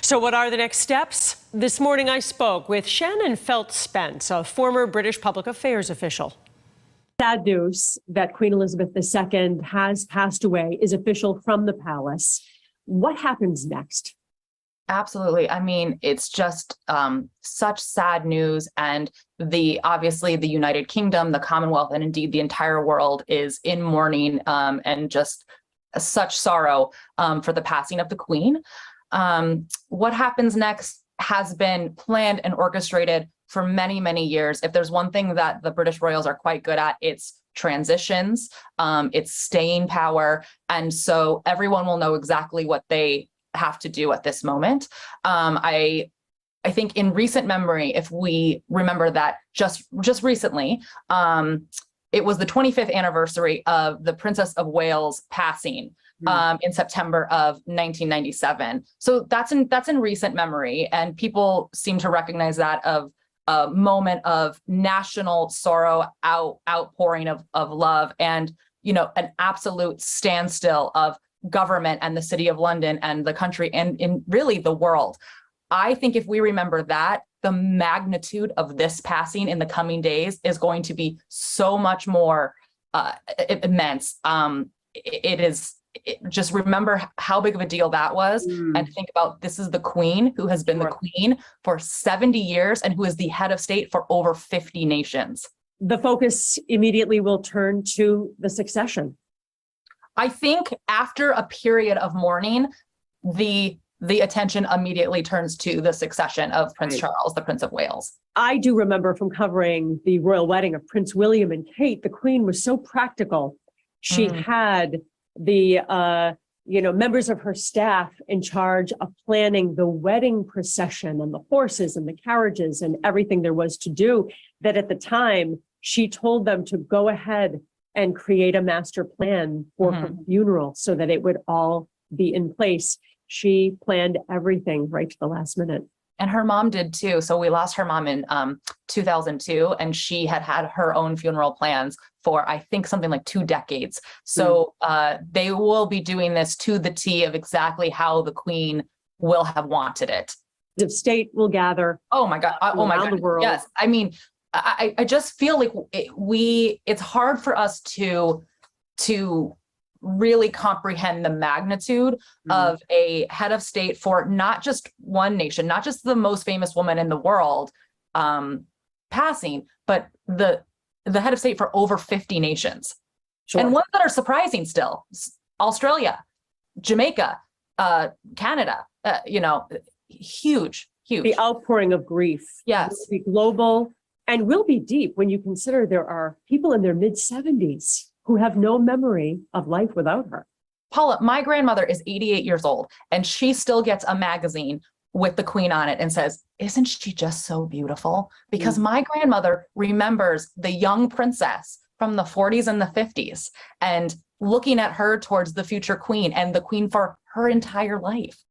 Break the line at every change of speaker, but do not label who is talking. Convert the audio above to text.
So what are the next steps? This morning I spoke with Shannon Felton Spence, a former British public affairs official. Sad news that Queen Elizabeth II has passed away is official from the palace. What happens next?
Absolutely. I mean, it's just such sad news, and obviously the United Kingdom, the Commonwealth, and indeed the entire world is in mourning and just such sorrow for the passing of the Queen. What happens next has been planned and orchestrated for many, many years. If there's one thing that the British royals are quite good at, it's transitions, it's staying power. And so everyone will know exactly what they have to do at this moment. I think in recent memory, if we remember that just recently, it was the 25th anniversary of the Princess of Wales passing in September of 1997. So that's in recent memory, and people seem to recognize that of a moment of national sorrow, outpouring of love, and an absolute standstill of government and the city of London and the country and in really the world. I think if we remember that, the magnitude of this passing in the coming days is going to be so much more immense. Just remember how big of a deal that was, and think about this is the Queen who has been the Queen for 70 years and who is the head of state for over 50 nations.
The focus immediately will turn to the succession.
I think after a period of mourning, the attention immediately turns to the succession of Prince Charles, the Prince of Wales.
I do remember from covering the royal wedding of Prince William and Kate, the Queen was so practical. She had the members of her staff in charge of planning the wedding procession and the horses and the carriages and everything there was to do, that at the time she told them to go ahead and create a master plan for her funeral so that it would all be in place. She planned everything right to the last minute.
And her mom did too. So we lost her mom in 2002, and she had her own funeral plans for, I think, something like 2 decades. So they will be doing this to the T of exactly how the Queen will have wanted it.
The state will gather.
Oh my God.
Around the world.
Yes. I mean, I just feel like it's hard for us to really comprehend the magnitude of a head of state for not just one nation, not just the most famous woman in the world passing, but the head of state for over 50 nations. Sure. And ones that are surprising still: Australia, Jamaica, Canada, huge.
The outpouring of grief.
Yes.
Will be global and will be deep when you consider there are people in their mid-70s who have no memory of life without her.
Paula, my grandmother is 88 years old, and she still gets a magazine with the Queen on it and says, "Isn't she just so beautiful?" Because my grandmother remembers the young princess from the 40s and the 50s and looking at her towards the future Queen and the Queen for her entire life.